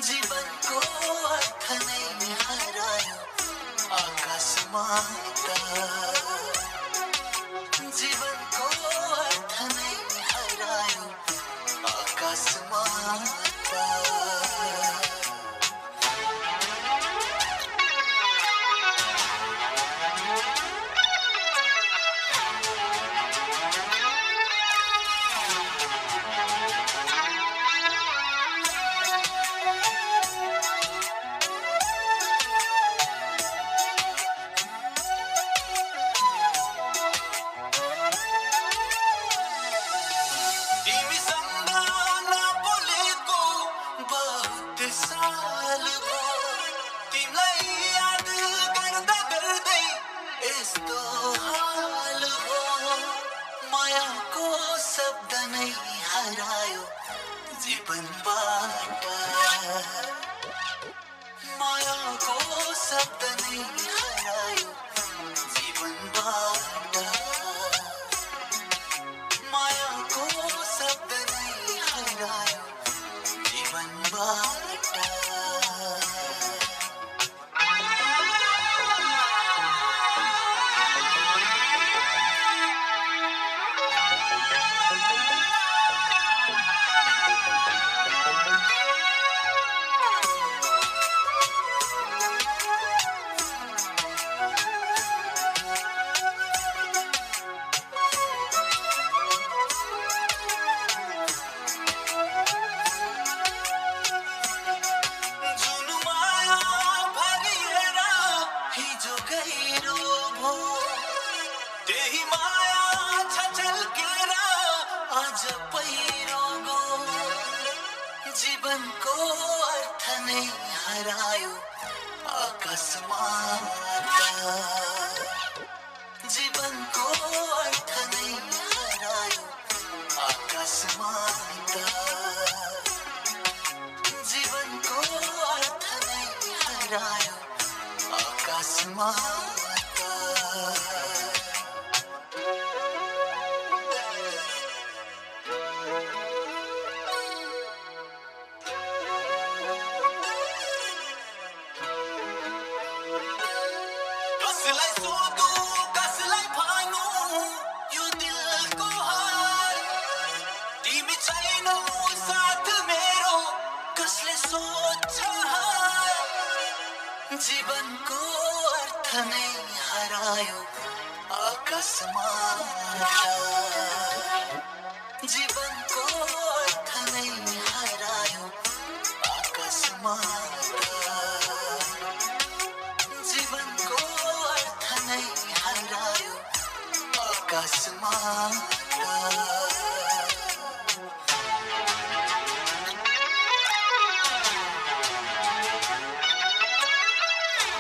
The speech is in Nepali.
जीवनको अर्थ नै हरायो आकाशमाता जीवनको अर्थ नै हरायो आकाशमाता शब्द नै हरायो जीवनबाट मायाको शब्द नै हरायो जीवनबाट मायाको शब्द नै हरायो जीवनबाट जीवनको अर्थ नै हरायो आकाशमाता जीवनको अर्थ नै हरायो आकाशमाता जीवनको अर्थ नै हरायो आकाशमाता जीवनको अर्थ नै हरायो आकाशमाता जीवनको अर्थ नै हरायो आकाशमाता जीवनको अर्थ नै हरायो आकाशमाता